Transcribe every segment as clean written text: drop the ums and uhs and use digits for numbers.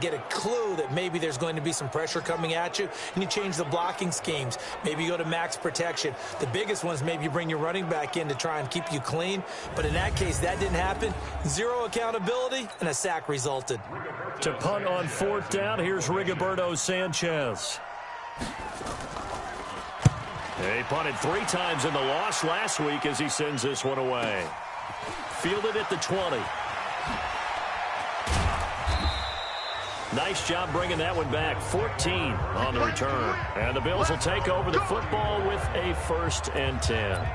get a clue that maybe there's going to be some pressure coming at you, and you change the blocking schemes. Maybe you go to max protection. The biggest one is maybe you bring your running back in to try and keep you clean. But in that case, that didn't happen. Zero accountability, and a sack resulted. To punt on 4th down, here's Rigoberto Sanchez. He punted 3 times in the loss last week as he sends this one away. Fielded at the 20. Nice job bringing that one back. 14 on the return. And the Bills will take over the football with a 1st and 10.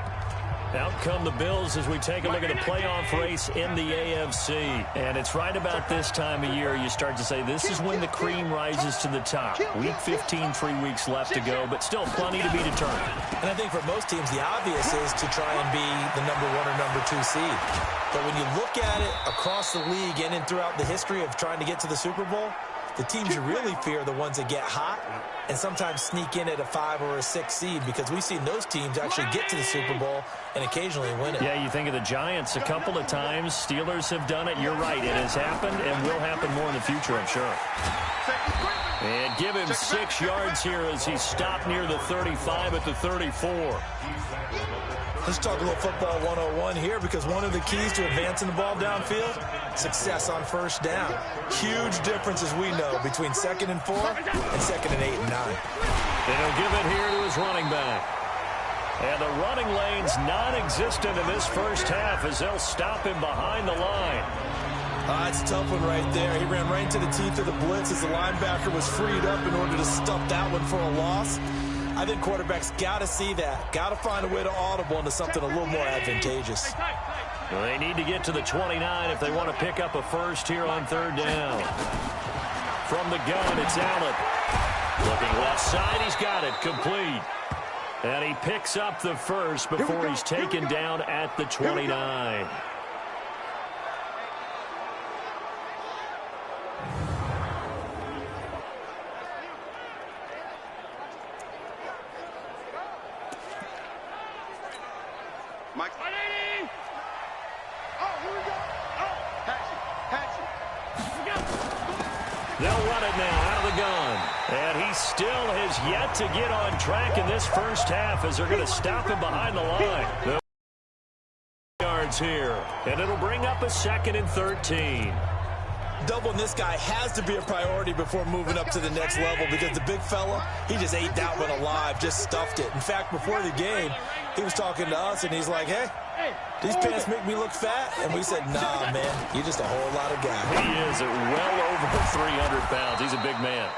Out come the Bills as we take a look at the playoff race in the AFC. And it's right about this time of year you start to say this is when the cream rises to the top. Week 15, 3 weeks left to go, but still plenty to be determined. And I think for most teams, the obvious is to try and be the number 1 or number 2 seed. But when you look at it across the league and throughout the history of trying to get to the Super Bowl, the teams you really fear are the ones that get hot and sometimes sneak in at a 5 or a 6 seed, because we've seen those teams actually get to the Super Bowl and occasionally win it. Yeah, you think of the Giants a couple of times. Steelers have done it. You're right. It has happened and will happen more in the future, I'm sure. And give him 6 yards here as he stopped near the 35 at the 34. Let's talk a little football 101 here, because one of the keys to advancing the ball downfield, success on 1st down. Huge difference, as we know, between 2nd and 4 and 2nd and 8 and 9. And he'll give it here to his running back. And the running lane's non-existent in this first half as they'll stop him behind the line. That's a tough one right there. He ran right into the teeth of the blitz as the linebacker was freed up in order to stuff that one for a loss. I think quarterbacks got to see that. Got to find a way to audible into something a little more advantageous. Well, they need to get to the 29 if they want to pick up a 1st here on 3rd down. From the gun, it's Allen. Looking left side, he's got it. Complete. And he picks up the 1st before he's taken down at the 29. They'll run it now out of the gun. And he still has yet to get on track in this first half as they're going to stop him behind the line. The yards here. And it'll bring up a 2nd and 13. Doubling this guy has to be a priority before moving up to the next level, because the big fella, he just ate that one alive, just stuffed it. In fact, before the game, he was talking to us, and he's like, hey, these pants make me look fat. And we said, nah, man, you're just a whole lot of guy. He is well over 300 pounds. He's a big man.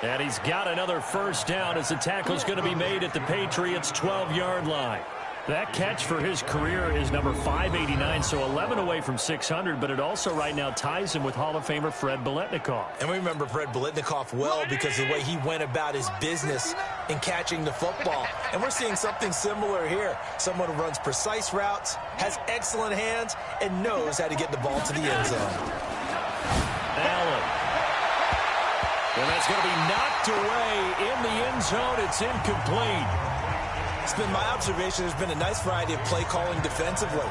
And he's got another 1st down as the tackle's going to be made at the Patriots' 12-yard line. That catch for his career is number 589, so 11 away from 600, but it also right now ties him with Hall of Famer Fred Biletnikoff. And we remember Fred Biletnikoff well because of the way he went about his business in catching the football. And we're seeing something similar here. Someone who runs precise routes, has excellent hands, and knows how to get the ball to the end zone. Allen. And that's going to be knocked away in the end zone. It's incomplete. It's been my observation there's been a nice variety of play calling defensively.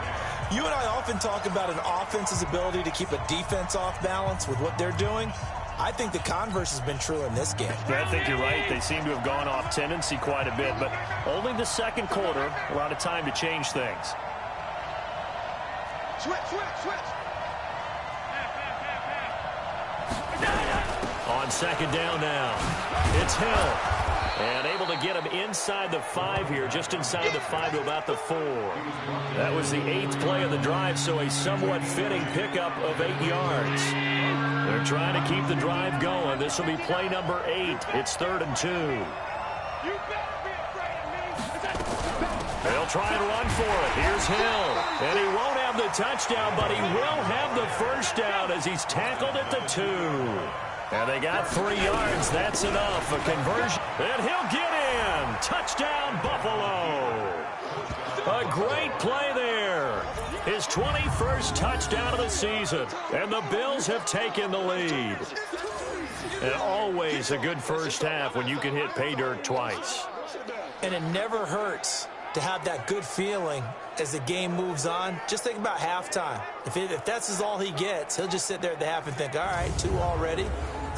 You and I often talk about an offense's ability to keep a defense off balance with what they're doing. I think the converse has been true in this game. Yeah, I think you're right. They seem to have gone off tendency quite a bit, but only the 2nd quarter, a lot of time to change things. Switch. On 2nd down now, it's Hill. And able to get him inside the 5 here, just inside the 5 to about the 4. That was the 8th play of the drive, so a somewhat fitting pickup of 8 yards. They're trying to keep the drive going. This will be play number 8. It's 3rd and 2. They'll try and run for it. Here's Hill. And he won't have the touchdown, but he will have the 1st down as he's tackled at the 2. And they got 3 yards. That's enough. A conversion. And he'll get in. Touchdown, Buffalo. A great play there. His 21st touchdown of the season. And the Bills have taken the lead. And always a good first half when you can hit pay dirt twice. And it never hurts to have that good feeling as the game moves on. Just think about halftime. If that's all he gets, he'll just sit there at the half and think, all right, 2 already.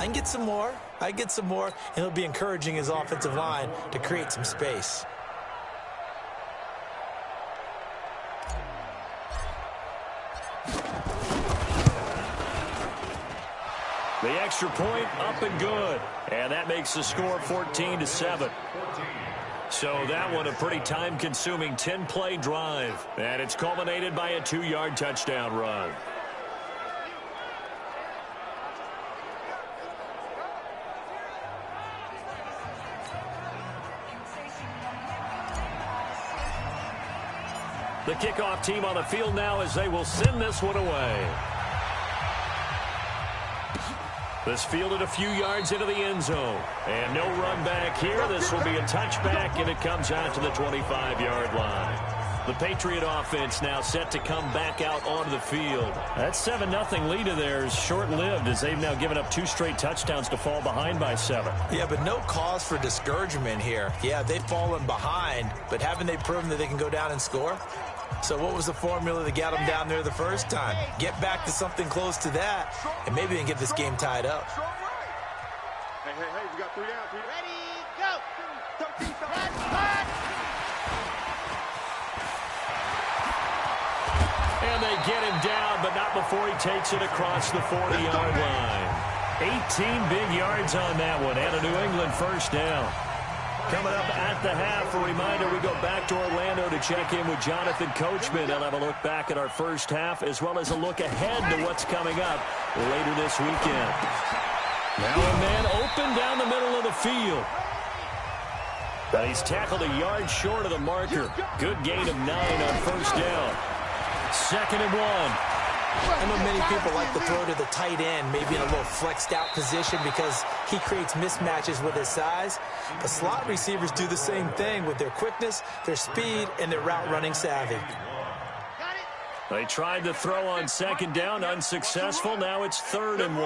I can get some more. I get some more, and it'll be encouraging his offensive line to create some space. The extra point up and good. And that makes the score 14-7. So that one a pretty time-consuming 10-play drive. And it's culminated by a 2-yard touchdown run. The kickoff team on the field now as they will send this one away. This fielded a few yards into the end zone. And no run back here. This will be a touchback, and it comes out to the 25-yard line. The Patriot offense now set to come back out onto the field. That 7-0 lead of theirs short-lived as they've now given up 2 straight touchdowns to fall behind by 7. Yeah, but no cause for discouragement here. Yeah, they've fallen behind, but haven't they proven that they can go down and score? So what was the formula that got them down there the first time? Get back to something close to that, and maybe they can get this game tied up. Hey, we got 3 down. Ready, go! And they get him down, but not before he takes it across the 40-yard line. 18 big yards on that one, and a New England first down. Coming up at the half, a reminder, we go back to Orlando to check in with Jonathan Coachman. They'll have a look back at our first half as well as a look ahead to what's coming up later this weekend. Now a man open down the middle of the field. But he's tackled a yard short of the marker. Good gain of 9 on first down. 2nd and 1. I know many people like to throw to the tight end, maybe in a little flexed out position because he creates mismatches with his size. But slot receivers do the same thing with their quickness, their speed, and their route running savvy. They tried to throw on 2nd down, unsuccessful. Now it's 3rd and 1.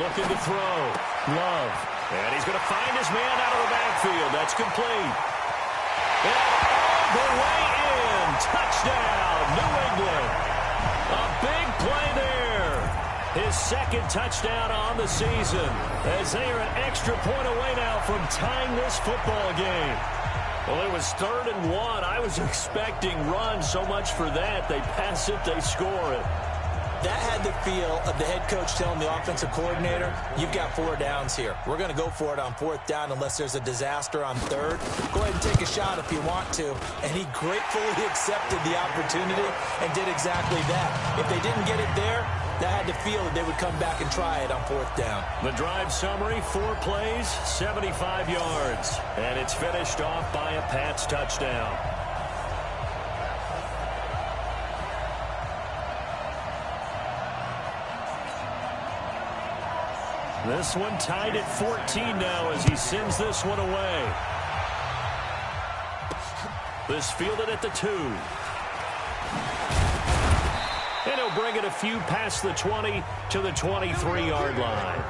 Looking to throw. Love. And he's going to find his man out of the backfield. That's complete. And the way in. Touchdown, New England. A big play there. His 2nd touchdown on the season as they are an extra point away now from tying this football game. Well, it was 3rd and 1. I was expecting run so much for that. They pass it, they score it. That had the feel of the head coach telling the offensive coordinator, you've got 4 downs here. We're going to go for it on 4th down unless there's a disaster on 3rd. Go ahead and take a shot if you want to. And he gratefully accepted the opportunity and did exactly that. If they didn't get it there, that had the feel that they would come back and try it on 4th down. The drive summary, 4 plays, 75 yards. And it's finished off by a Pats touchdown. This one tied at 14 now as he sends this one away. This fielded at the 2. And he'll bring it a few past the 20 to the 23-yard line.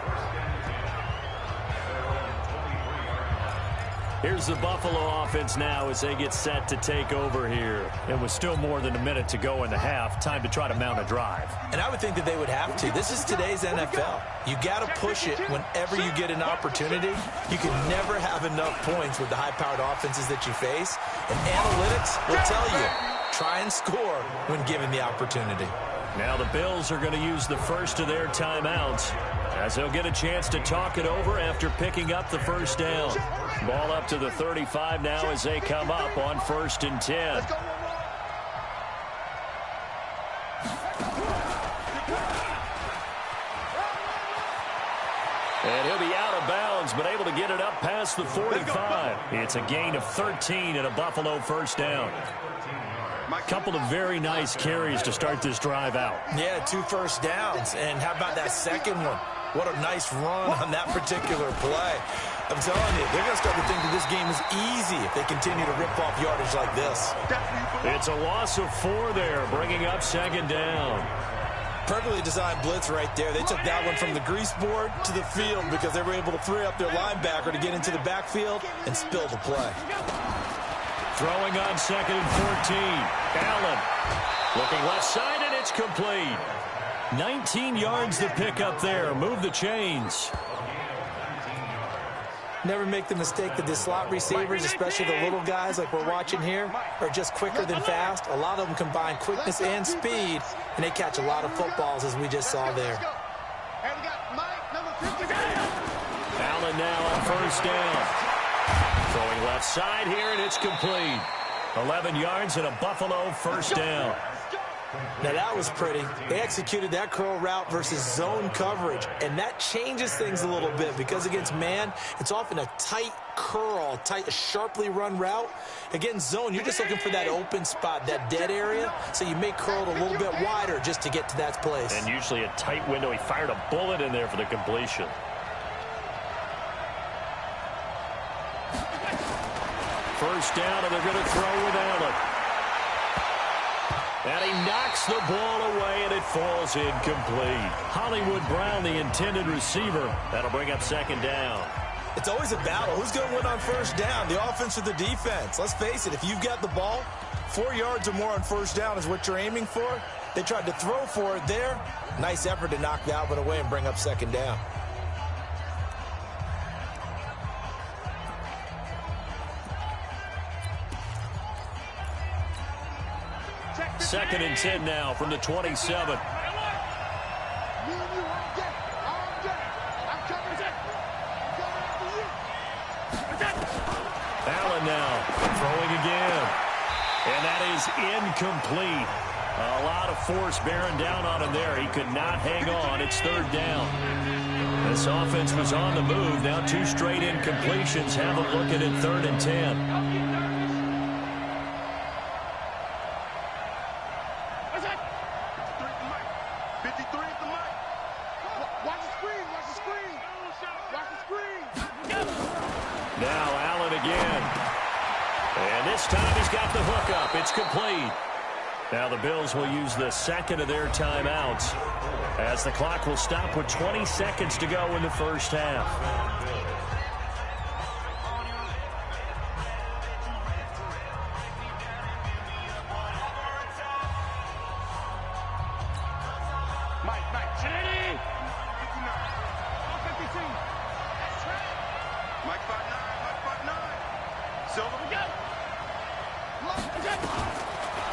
Here's the Buffalo offense now as they get set to take over here. And with still more than a minute to go in the half, time to try to mount a drive. And I would think that they would have to. This is today's NFL. You got to push it whenever you get an opportunity. You can never have enough points with the high-powered offenses that you face. And analytics will tell you, try and score when given the opportunity. Now the Bills are going to use the first of their timeouts as they'll get a chance to talk it over after picking up the first down. Ball up to the 35 now as they come up on 1st and 10. And he'll be out of bounds, but able to get it up past the 45. It's a gain of 13 and a Buffalo first down. A couple of very nice carries to start this drive out. Yeah, 2 first downs. And how about that second one? What a nice run on that particular play. I'm telling you, they're going to start to think that this game is easy if they continue to rip off yardage like this. It's a loss of 4 there, bringing up 2nd down. Perfectly designed blitz right there. They took that one from the grease board to the field because they were able to free up their linebacker to get into the backfield and spill the play. Throwing on 2nd and 14. Allen looking left side, and it's complete. 19 yards to pick up there. Move the chains. Never make the mistake that the slot receivers, especially the little guys like we're watching here, are just quicker than fast. A lot of them combine quickness and speed, and they catch a lot of footballs, as we just saw there. Allen now on first down. Throwing left side here, and it's complete. 11 yards and a Buffalo first down. Now that was pretty. They executed that curl route versus zone coverage, and that changes things a little bit because against man, it's often a tight curl, a sharply run route. Against zone, you're just looking for that open spot, that dead area, so you may curl it a little bit wider just to get to that place. And usually a tight window. He fired a bullet in there for the completion. First down, and they're going to throw with Allen. And he knocks the ball away, and it falls incomplete. Hollywood Brown, the intended receiver. That'll bring up second down. It's always a battle. Who's going to win on first down, the offense or the defense? Let's face it, if you've got the ball, 4 yards or more on first down is what you're aiming for. They tried to throw for it there. Nice effort to knock that one away and bring up second down. Second and 10 now from the 27. Allen now throwing again. And that is incomplete. A lot of force bearing down on him there. He could not hang on. It's third down. This offense was on the move. Now 2 straight incompletions. Have a look at it, 3rd and 10. Now Allen again. And this time he's got the hook up. It's complete. Now the Bills will use the second of their timeouts as the clock will stop with 20 seconds to go in the first half.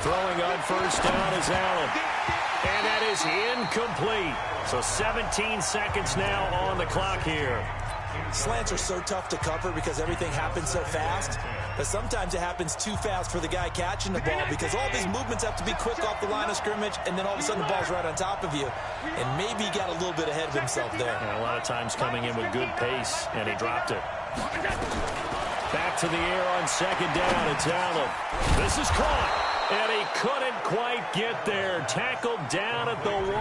Throwing on first down is Allen. And that is incomplete. So 17 seconds now on the clock here. Slants are so tough to cover because everything happens so fast. But sometimes it happens too fast for the guy catching the ball because all these movements have to be quick off the line of scrimmage, and then all of a sudden the ball's right on top of you. And maybe he got a little bit ahead of himself there. And a lot of times coming in with good pace, and he dropped it. Back to the air on second down. It's Allen. This is caught. And he couldn't quite get there. Tackled down at the 1.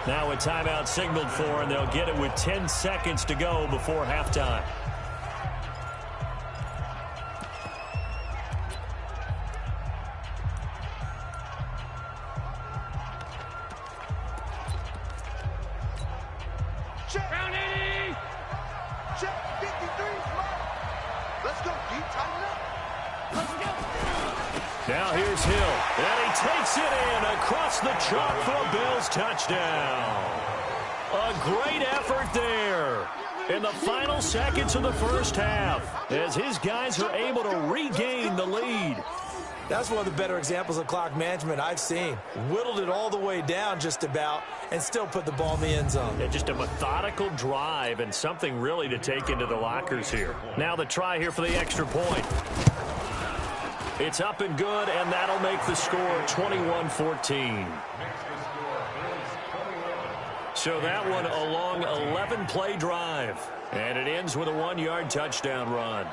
Now a timeout signaled for, and they'll get it with 10 seconds to go before halftime. Check. Round 80. Check 53. Let's go. Keep tighten up. Let's go. Now here's Hill, and he takes it in across the chalk for a Bills touchdown. A great effort there in the final seconds of the first half as his guys are able to regain the lead. That's one of the better examples of clock management I've seen. Whittled it all the way down just about and still put the ball in the end zone. Yeah, just a methodical drive and something really to take into the lockers here. Now the try here for the extra point. It's up and good, and that'll make the score 21-14. So that one a long 11-play drive, and it ends with a 1-yard touchdown run.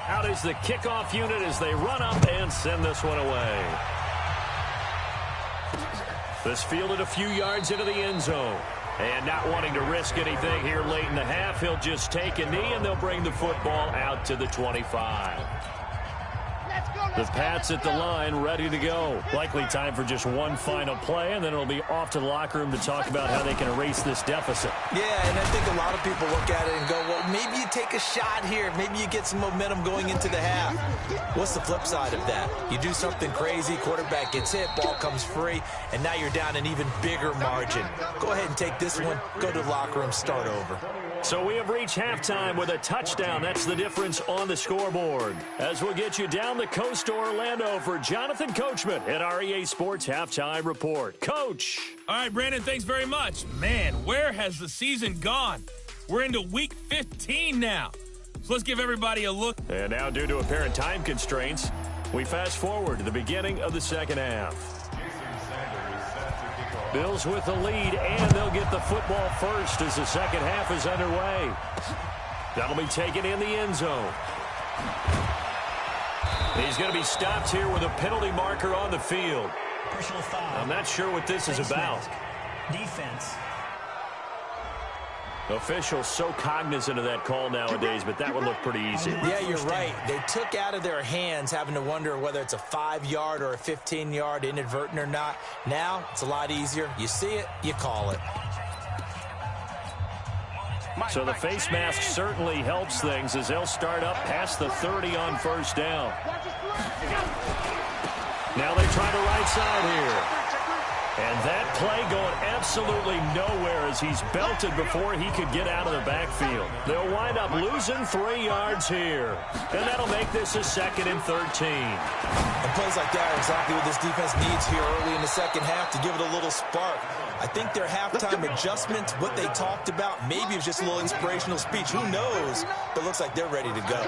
Out is the kickoff unit as they run up and send this one away. This fielded a few yards into the end zone. And not wanting to risk anything here late in the half, he'll just take a knee, and they'll bring the football out to the 25. Let's go. The Pats at the line, ready to go. Likely time for just one final play, and then it'll be off to the locker room to talk about how they can erase this deficit. Yeah, and I think a lot of people look at it and go, well, maybe you take a shot here. Maybe you get some momentum going into the half. What's the flip side of that? You do something crazy, quarterback gets hit, ball comes free, and now you're down an even bigger margin. Go ahead and take this one, go to the locker room, start over. So we have reached halftime with a touchdown. That's the difference on the scoreboard. As we'll get you down the coast to Orlando for Jonathan Coachman at our EA Sports Halftime Report. Coach. All right, Brandon, thanks very much. Man, where has the season gone? We're into week 15 now. So let's give everybody a look. And now, due to apparent time constraints, we fast forward to the beginning of the second half. Bills with the lead, and they'll get the football first as the second half is underway. That'll be taken in the end zone. He's going to be stopped here with a penalty marker on the field. Personal foul. I'm not sure what this is about. Defense. Officials so cognizant of that call nowadays, but that would look pretty easy. Yeah, you're right. They took out of their hands having to wonder whether it's a 5-yard or a 15-yard inadvertent or not. Now, it's a lot easier. You see it, you call it. So the face mask certainly helps things as they'll start up past the 30 on first down. Now they try the right side here. And that play going absolutely nowhere as he's belted before he could get out of the backfield. They'll wind up losing 3 yards here. And that'll make this a 2nd and 13. And plays like that are exactly what this defense needs here early in the second half to give it a little spark. I think their halftime adjustment, what they talked about, maybe it was just a little inspirational speech. Who knows? But it looks like they're ready to go.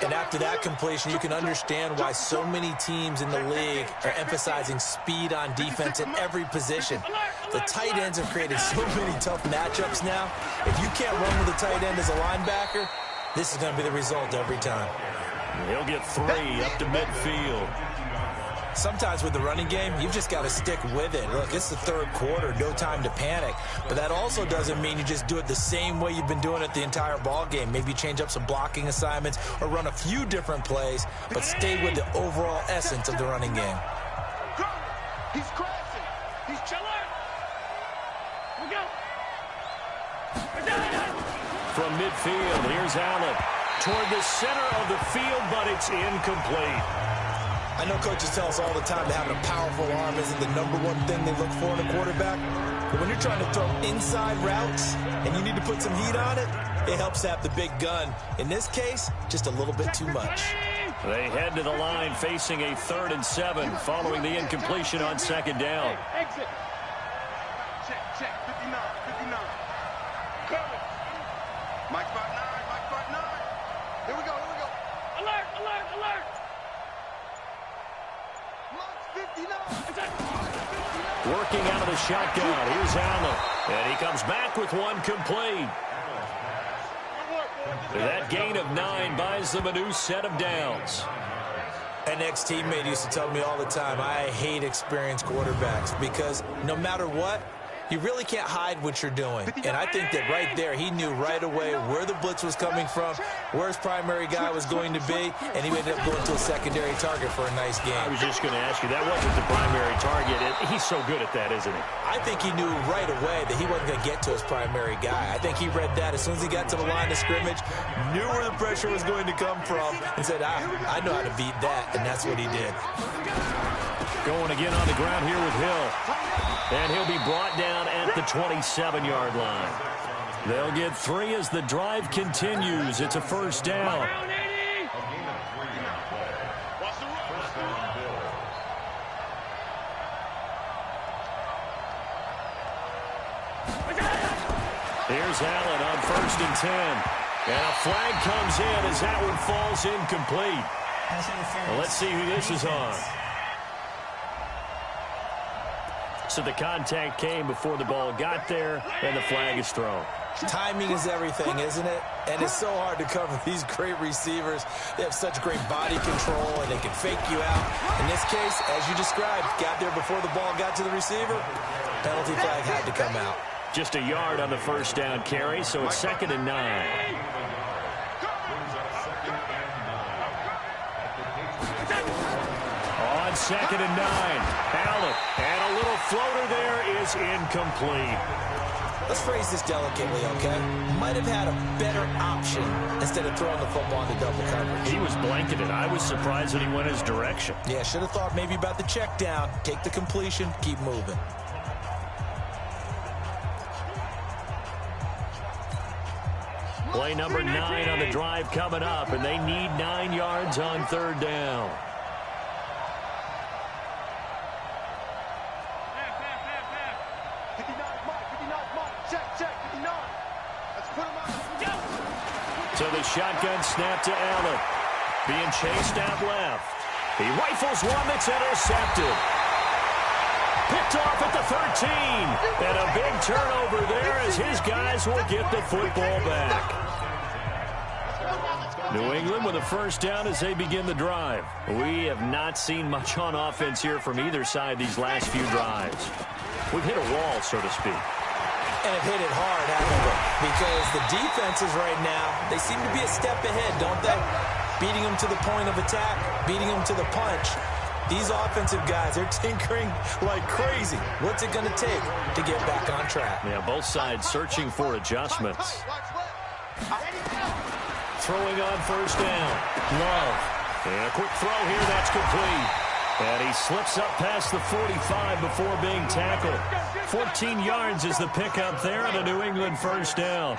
And after that completion, you can understand why so many teams in the league are emphasizing speed on defense at every position. The tight ends have created so many tough matchups now. If you can't run with a tight end as a linebacker, this is going to be the result every time. He'll get 3 up to midfield. Sometimes with the running game, you've just got to stick with it. Look, it's the third quarter, no time to panic. But that also doesn't mean you just do it the same way you've been doing it the entire ball game. Maybe change up some blocking assignments or run a few different plays, but stay with the overall essence of the running game. He's crashing. He's chilling. We go. From midfield, here's Allen. Toward the center of the field, but it's incomplete. I know coaches tell us all the time that having a powerful arm isn't the #1 thing they look for in a quarterback. But when you're trying to throw inside routes and you need to put some heat on it, it helps to have the big gun. In this case, just a little bit too much. They head to the line facing a 3rd and 7 following the incompletion on 2nd down. Exit. Check. 59. Cover. Mike 5'9". Here we go. Alert. Working out of the shotgun. Here's Allen. And he comes back with one complete. That gain of 9 buys them a new set of downs. An ex-teammate used to tell me all the time, I hate experienced quarterbacks because no matter what, you really can't hide what you're doing. And I think that right there, he knew right away where the blitz was coming from, where his primary guy was going to be, and he ended up going to a secondary target for a nice game. I was just going to ask you, that wasn't the primary target. He's so good at that, isn't he? I think he knew right away that he wasn't going to get to his primary guy. I think he read that as soon as he got to the line of scrimmage, knew where the pressure was going to come from, and said, I know how to beat that, and that's what he did. Going again on the ground here with Hill. And he'll be brought down at the 27-yard line. They'll get 3 as the drive continues. It's a 1st down. Here's Allen on 1st and 10. And a flag comes in as that one falls incomplete. Well, let's see who this is on. So the contact came before the ball got there, and the flag is thrown. Timing is everything, isn't it? And it's so hard to cover these great receivers. They have such great body control, and they can fake you out. In this case, as you described, got there before the ball got to the receiver. Penalty flag had to come out. Just a yard on the 1st down carry, so it's 2nd and 9. 2nd and 9. Allen, and a little floater there is incomplete. Let's phrase this delicately, okay? Might have had a better option instead of throwing the football into double coverage. He was blanketed. I was surprised that he went his direction. Yeah, should have thought maybe about the check down. Take the completion, keep moving. Play number 9 on the drive coming up, and they need 9 yards on 3rd down. So the shotgun snap to Allen. Being chased out left. He rifles one that's intercepted. Picked off at the 13. And a big turnover there as his guys will get the football back. New England with a 1st down as they begin the drive. We have not seen much on offense here from either side these last few drives. We've hit a wall, so to speak. And have hit it hard, haven't we? Because the defenses right now, they seem to be a step ahead, don't they? Beating them to the point of attack, beating them to the punch. These offensive guys, they're tinkering like crazy. What's it going to take to get back on track? Yeah, both sides searching for adjustments. Throwing on 1st down. Love. And a quick throw here, that's complete. And he slips up past the 45 before being tackled. 14 yards is the pickup there on a New England 1st down.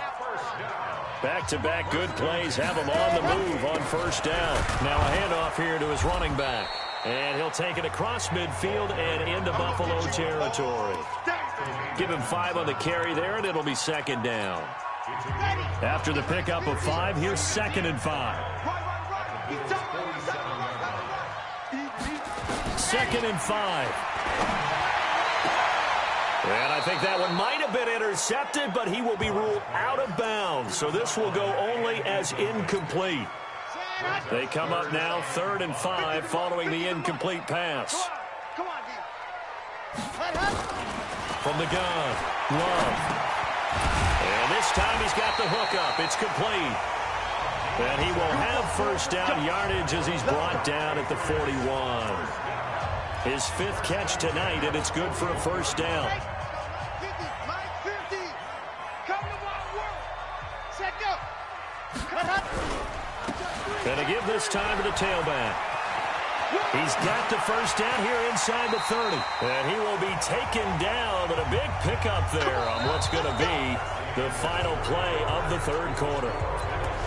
Back-to-back good plays have him on the move on 1st down. Now a handoff here to his running back. And he'll take it across midfield and into Buffalo territory. Give him 5 on the carry there, and it'll be 2nd down. After the pickup of 5, here's 2nd and 5. 2nd and 5. And I think that one might have been intercepted, but he will be ruled out of bounds. So this will go only as incomplete. They come up now 3rd and 5 following the incomplete pass. From the gun, Love. And this time he's got the hook up. It's complete. And he will have 1st down yardage as he's brought down at the 41. His 5th catch tonight, and it's good for a 1st down. And a give this time to the tailback. He's got the 1st down here inside the 30. And he will be taken down, but a big pickup there on what's going to be the final play of the 3rd quarter.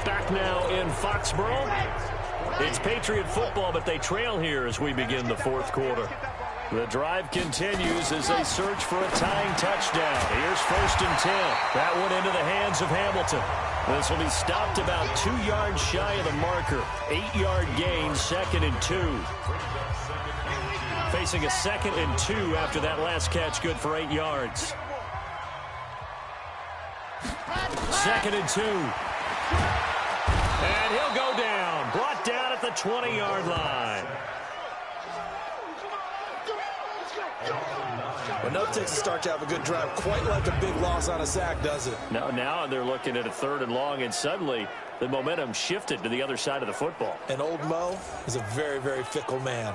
Back now in Foxborough. It's Patriot football, but they trail here as we begin the 4th quarter. The drive continues as they search for a tying touchdown. Here's 1st and 10. That one into the hands of Hamilton. This will be stopped about 2 yards shy of the marker. 8-yard gain, 2nd and 2. Facing a 2nd and 2 after that last catch, good for 8 yards. 2nd and 2. And he'll go down. Brought down at the 20-yard line. Well, no takes to start to have a good drive. Quite like a big loss on a sack, does it? No, now they're looking at a 3rd and long, and suddenly the momentum shifted to the other side of the football. And old Mo is a very, very fickle man.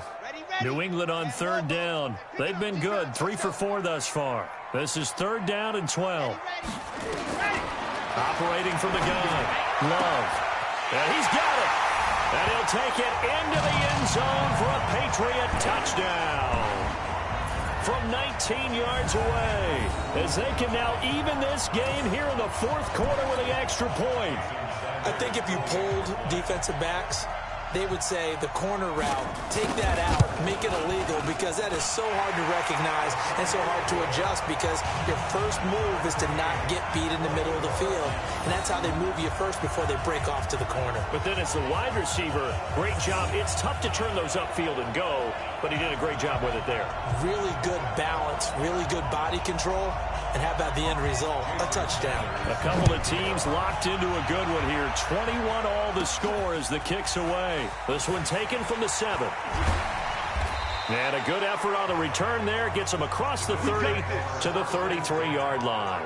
New England on 3rd down. They've been good, 3 for 4 thus far. This is 3rd down and 12. Operating from the gun, Love. And he's got it. And he'll take it into the end zone for a Patriot touchdown. From 19 yards away, as they can now even this game here in the 4th quarter with the extra point. I think if you pulled defensive backs, they would say the corner route, take that out, make it illegal, because that is so hard to recognize and so hard to adjust, because your first move is to not get beat in the middle of the field. And that's how they move you first before they break off to the corner. But then as the wide receiver, great job. It's tough to turn those upfield and go, but he did a great job with it there. Really good balance, really good body control, and how about the end result? A touchdown. A couple of teams locked into a good one here. 21 all the score as the kick's away. This one taken from the 7. And a good effort on the return there. Gets him across the 30 to the 33-yard line.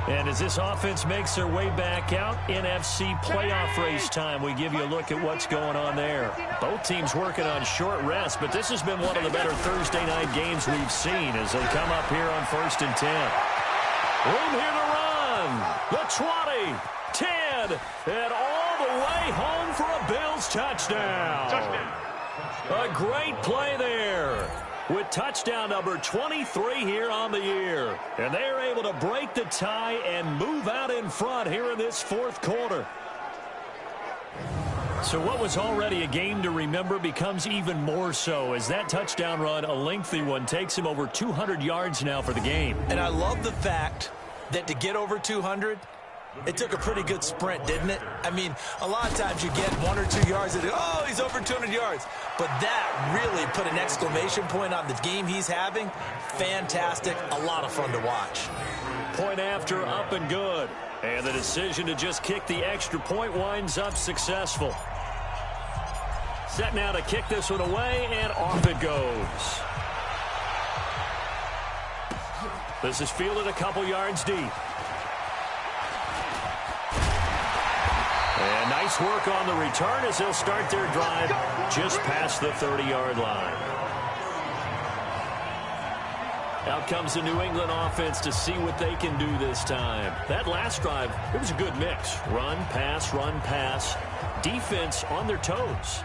And as this offense makes their way back out, NFC playoff race time, we give you a look at what's going on there. Both teams working on short rest, but this has been one of the better Thursday night games we've seen as they come up here on 1st and 10. Room here to run. The 20, 10, and all the way home for a Bills touchdown. A great play there, with touchdown number 23 here on the year. And they are able to break the tie and move out in front here in this fourth quarter. So what was already a game to remember becomes even more so as that touchdown run, a lengthy one, takes him over 200 yards now for the game. And I love the fact that to get over 200, it took a pretty good sprint, didn't it? I mean, a lot of times you get 1 or 2 yards and, oh, he's over 200 yards. But that really put an exclamation point on the game he's having. Fantastic. A lot of fun to watch. Point after, up and good. And the decision to just kick the extra point winds up successful. Set now to kick this one away, and off it goes. This is fielded a couple yards deep. And nice work on the return as they'll start their drive just past the 30-yard line. Out comes the New England offense to see what they can do this time. That last drive, it was a good mix. Run, pass, defense on their toes.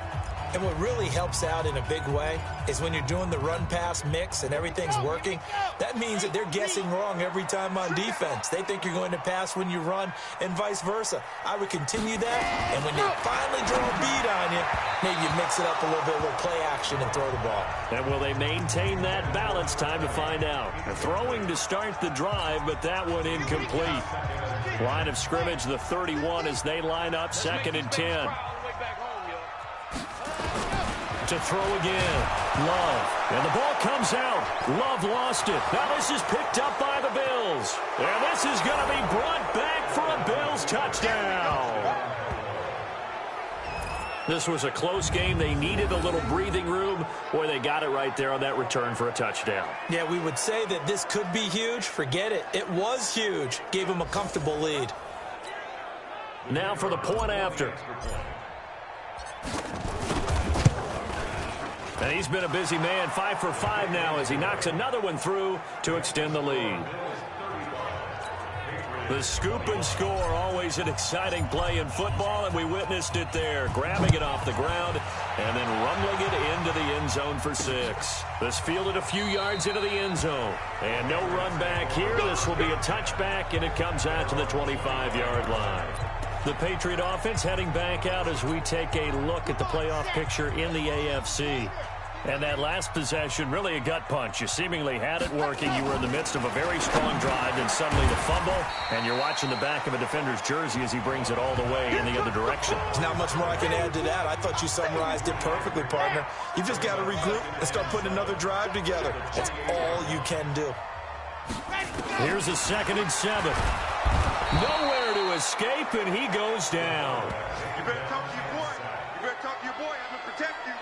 And what really helps out in a big way is when you're doing the run-pass mix and everything's working, that means that they're guessing wrong every time on defense. They think you're going to pass when you run and vice versa. I would continue that, and when they finally draw a beat on you, maybe you mix it up a little bit, a little play action and throw the ball. And will they maintain that balance? Time to find out. Throwing to start the drive, but that one incomplete. Line of scrimmage, the 31 as they line up 2nd and 10. To throw again. Love. And the ball comes out. Love lost it. Now this is picked up by the Bills. And this is going to be brought back for a Bills touchdown. This was a close game. They needed a little breathing room. Boy, they got it right there on that return for a touchdown. Yeah, we would say that this could be huge. Forget it. It was huge. Gave them a comfortable lead. Now for the point after. And he's been a busy man, 5 for 5 now as he knocks another one through to extend the lead. The scoop and score, always an exciting play in football, and we witnessed it there, grabbing it off the ground and then rumbling it into the end zone for 6. This fielded a few yards into the end zone. And no run back here. This will be a touchback, and it comes out to the 25-yard line. The Patriot offense heading back out as we take a look at the playoff picture in the AFC. And that last possession, really a gut punch. You seemingly had it working. You were in the midst of a very strong drive, and suddenly the fumble, and you're watching the back of a defender's jersey as he brings it all the way in the other direction. There's not much more I can add to that. I thought you summarized it perfectly, partner. You've just got to regroup and start putting another drive together. That's all you can do. Here's a 2nd and 7. Nowhere to escape, and he goes down. You better talk to your boy. You better talk to your boy. I'm going to protect you.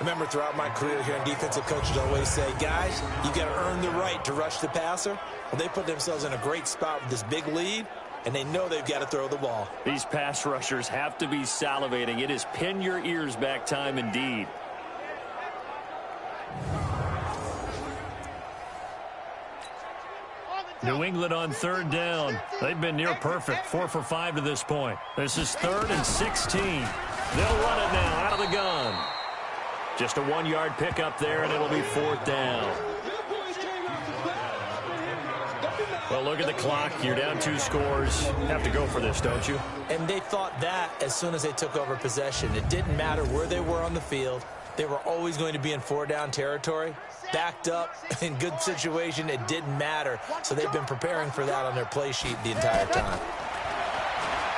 Remember, throughout my career here, defensive coaches always say, guys, you got to earn the right to rush the passer. Well, they put themselves in a great spot with this big lead, and they know they've got to throw the ball. These pass rushers have to be salivating. It is pin your ears back time indeed. New England on 3rd down. They've been near perfect, 4 for 5 to this point. This is 3rd and 16. They'll run it now out of the gun. Just a 1-yard pickup there, and it'll be 4th down. Well, look at the clock. You're down 2 scores. Have to go for this, don't you? And they thought that as soon as they took over possession. It didn't matter where they were on the field. They were always going to be in 4-down territory. Backed up, in good situation, it didn't matter. So they've been preparing for that on their play sheet the entire time.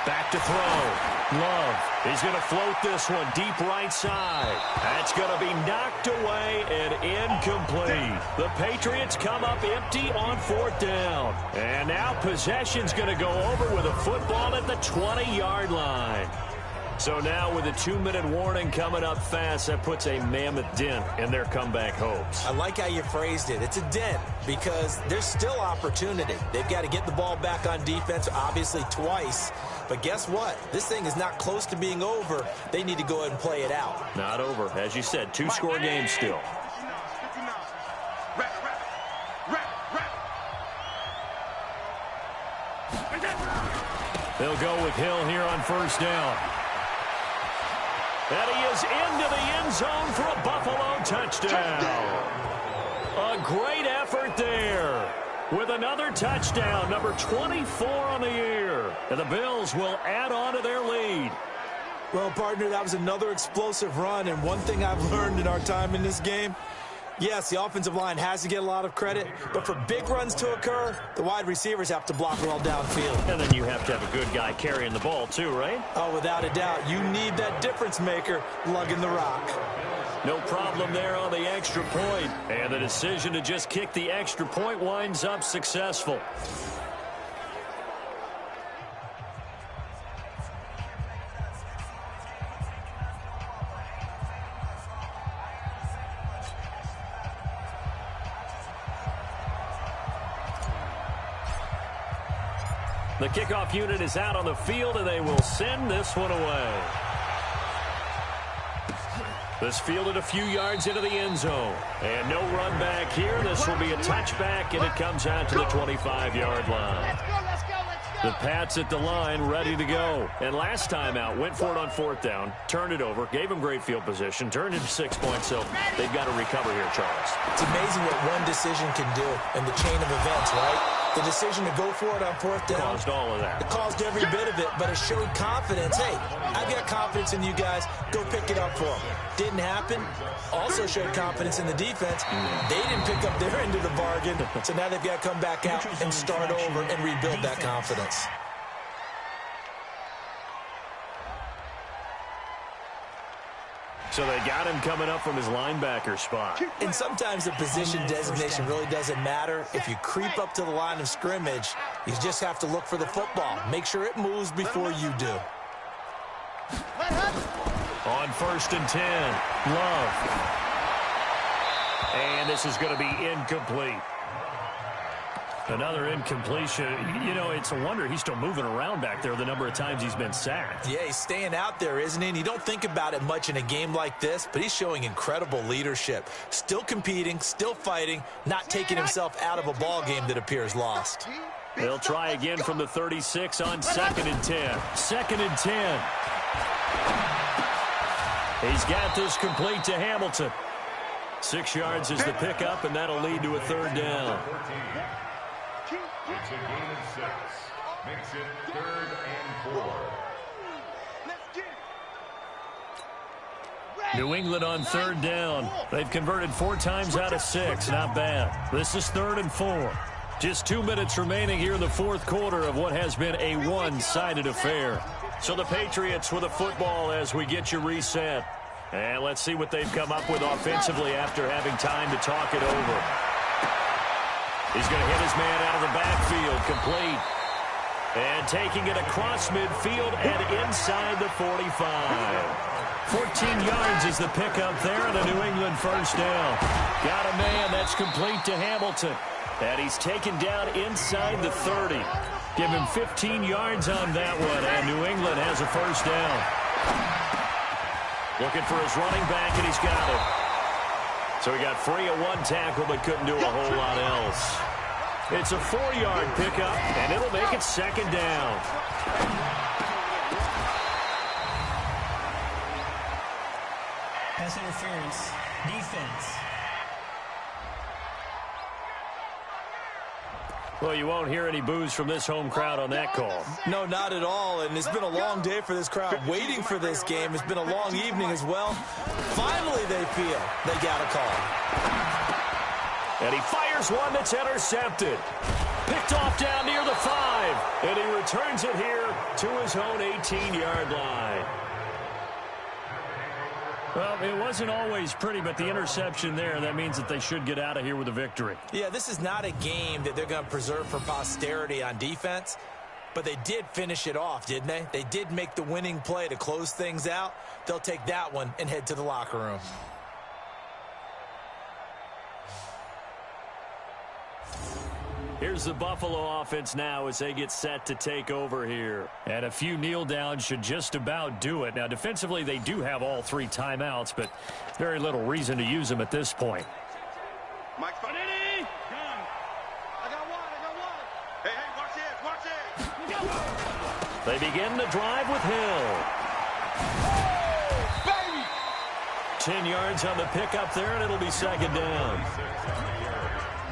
Back to throw. Love. He's going to float this one deep right side. That's going to be knocked away and incomplete. The Patriots come up empty on 4th down. And now possession's going to go over with a football at the 20-yard line. So now with a 2-minute warning coming up fast, that puts a mammoth dent in their comeback hopes. I like how you phrased it. It's a dent because there's still opportunity. They've got to get the ball back on defense, obviously twice. But guess what? This thing is not close to being over. They need to go ahead and play it out. Not over. As you said, 2-score game still. They'll go with Hill here on first down. And he is into the end zone for a Buffalo touchdown. A great effort there with another touchdown, number 24 on the year. And the Bills will add on to their lead. Well, partner, that was another explosive run. And one thing I've learned in our time in this game, yes, the offensive line has to get a lot of credit, but for big runs to occur, the wide receivers have to block well downfield. And then you have to have a good guy carrying the ball too, right? Oh, without a doubt. You need that difference maker lugging the rock. No problem there on the extra point. And the decision to just kick the extra point winds up successful. The kickoff unit is out on the field, and they will send this one away. This fielded a few yards into the end zone. And no run back here. This will be a touchback, and it comes out to the 25-yard line. Let's go, let's go, let's go. The Pats at the line, ready to go. And last time out, went for it on fourth down, turned it over, gave them great field position, turned into 6 points, so they've got to recover here, Charles. It's amazing what one decision can do in the chain of events, right? The decision to go for it on fourth down. Caused all of that. It caused every bit of it, but it showed confidence. Hey, I've got confidence in you guys. Go pick it up for them. Didn't happen. Also showed confidence in the defense. They didn't pick up their end of the bargain, so now they've got to come back out and start over and rebuild that confidence. So they got him coming up from his linebacker spot. And sometimes the position designation really doesn't matter. If you creep up to the line of scrimmage, you just have to look for the football. Make sure it moves before you do. On 1st and 10, Love. And this is going to be incomplete. Another incompletion. You know, it's a wonder he's still moving around back there the number of times he's been sacked. Yeah, he's staying out there, isn't he? And you don't think about it much in a game like this, but he's showing incredible leadership. Still competing, still fighting, not taking himself out of a ball game that appears lost. They'll try again from the 36 on 2nd and 10. 2nd and 10. He's got this complete to Hamilton. 6 yards is the pickup, and that'll lead to a 3rd down. It's a gain of 6. Makes it 3rd and 4. New England on 3rd down. They've converted 4 times out of 6. Not bad. This is 3rd and 4. Just 2 minutes remaining here in the 4th quarter of what has been a one-sided affair. So the Patriots with a football as we get you reset. And let's see what they've come up with offensively after having time to talk it over. He's going to hit his man out of the backfield, complete. And taking it across midfield and inside the 45. 14 yards is the pickup there and a New England 1st down. Got a man that's complete to Hamilton. And he's taken down inside the 30. Give him 15 yards on that one, and New England has a 1st down. Looking for his running back, and he's got it. So he got free of 1 tackle, but couldn't do a whole lot else. It's a 4-yard pickup, and it'll make it 2nd down. Pass interference. Defense. Well, you won't hear any boos from this home crowd on that call. No, not at all. And it's been a long day for this crowd waiting for this game. It's been a long evening as well. Finally, they feel they got a call. And he fires one that's intercepted. Picked off down near the 5. And he returns it here to his own 18-yard line. Well, it wasn't always pretty, but the interception there, that means that they should get out of here with a victory. Yeah, this is not a game that they're going to preserve for posterity on defense. But they did finish it off, didn't they? They did make the winning play to close things out. They'll take that one and head to the locker room. Here's the Buffalo offense now as they get set to take over here. And a few kneel downs should just about do it. Now, defensively, they do have all 3 timeouts, but very little reason to use them at this point. Mike's fine. I got one. Hey, watch this. They begin the drive with Hill. Oh, baby! 10 yards on the pickup there, and it'll be second down.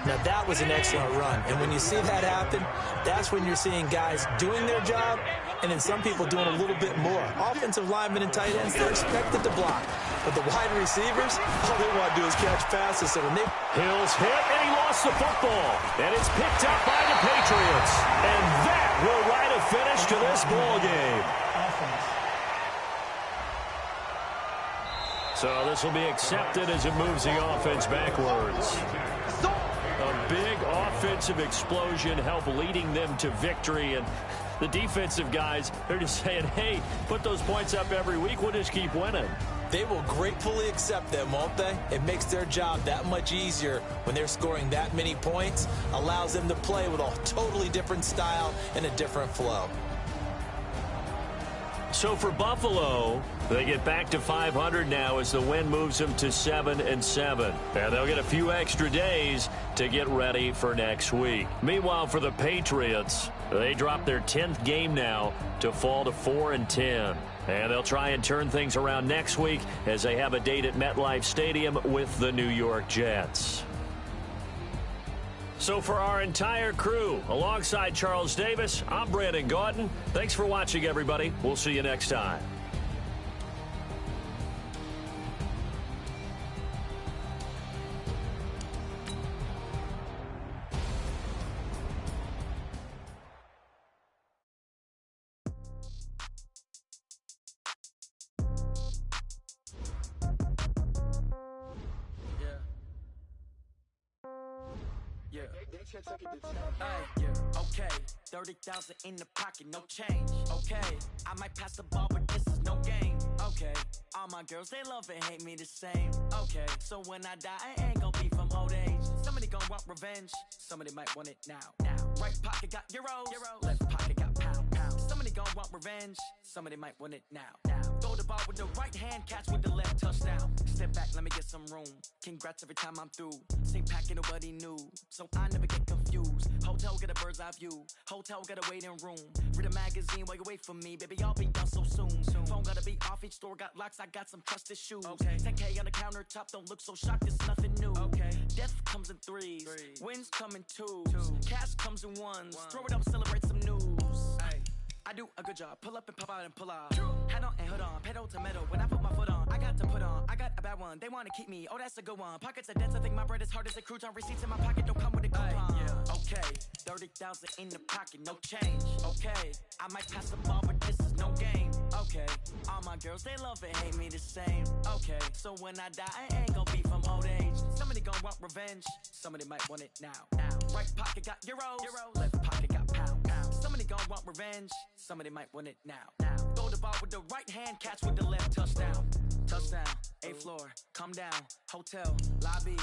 Now, that was an excellent run. And when you see that happen, that's when you're seeing guys doing their job and then some people doing a little bit more. Offensive linemen and tight ends, they're expected to block. But the wide receivers, all they want to do is catch passes. So when they... Hill's hit, and he lost the football. And it's picked up by the Patriots. And that will write a finish to this ball game. So this will be accepted as it moves the offense backwards. A big offensive explosion helped leading them to victory. And the defensive guys, they're just saying, hey, put those points up every week. We'll just keep winning. They will gratefully accept them, won't they? It makes their job that much easier when they're scoring that many points. Allows them to play with a totally different style and a different flow. So for Buffalo, they get back to 500 now as the win moves them to 7-7. And they'll get a few extra days to get ready for next week. Meanwhile, for the Patriots, they drop their 10th game now to fall to 4-10. And they'll try and turn things around next week as they have a date at MetLife Stadium with the New York Jets. So for our entire crew, alongside Charles Davis, I'm Brandon Gaudin. Thanks for watching, everybody. We'll see you next time. Okay, 30,000 in the pocket, no change. Okay, I might pass the ball, but this is no game. Okay, all my girls, they love and hate me the same. Okay, so when I die, I ain't gon' be from old age. Somebody gon' want revenge, somebody might want it now. Right pocket got euros, left pocket got pound. Somebody gon' want revenge, somebody might want it now. Throw the ball with the right hand, catch with the left, touchdown. Step back, let me get some room. Congrats every time I'm through. Same packet, nobody knew, so I never get confused. Hotel get a bird's eye view. Hotel got a waiting room. Read a magazine while you wait for me, baby. I'll be done so soon. Phone gotta be off. Each store got locks. I got some trusted shoes. 10K on the countertop. Don't look so shocked. It's nothing new. Death comes in threes. Wins come in twos. Cash comes in ones. Throw it up, celebrate some news. I do a good job. Pull up and pop out and pull out. Head on and hood on. Pedal to metal. When I put my foot on, I got to put on. I got a bad one. They want to keep me. Oh, that's a good one. Pockets are dense. I think my bread is hard as a crouton. Receipts in my pocket don't come with a coupon. Okay, 30,000 in the pocket, no change. Okay, I might pass the ball, but this is no game. Okay, all my girls, they love and hate me the same. Okay, so when I die, I ain't gon' be from old age. Somebody gon' want revenge, somebody might want it now. Right pocket got euros, left pocket got pound. Somebody gon' want revenge, somebody might want it now. Throw the ball with the right hand, catch with the left, touchdown. Touchdown, 8th floor, come down, hotel, lobby.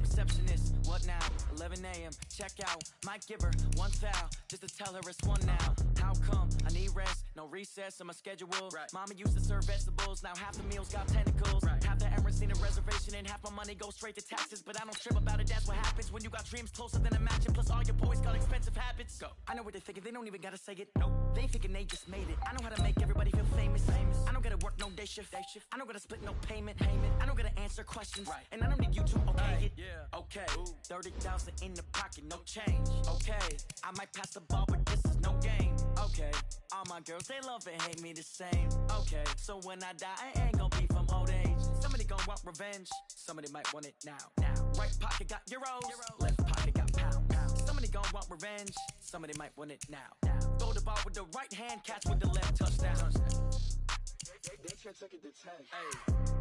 Receptionist, what now? 11 a.m. Check out. Might give her one foul just to tell her it's one now. How come? I need rest, no recess in my schedule. Mama used to serve vegetables, now half the meals got tentacles. Half the errands need a reservation and half my money goes straight to taxes. But I don't trip about it, that's what happens when you got dreams closer than a match. And plus all your boys got expensive habits. Go. I know what they're thinking, they don't even gotta say it. Nope. They ain't thinking they just made it. I know how to make everybody feel famous. I don't gotta work no day shift. I don't gotta split no payment. I don't gotta answer questions. And I don't need you to okay it. Okay, 30,000 in the pocket, no change. Okay, I might pass the ball, but this is no game. Okay, all my girls, they love and hate me the same. Okay, so when I die, I ain't gon' be from old age. Somebody gon' want revenge, somebody might want it now. Right pocket got euros, left pocket got pound. Somebody gon' want revenge, somebody might want it now. Throw the ball with the right hand, catch with the left, touchdown. They can't take it to 10.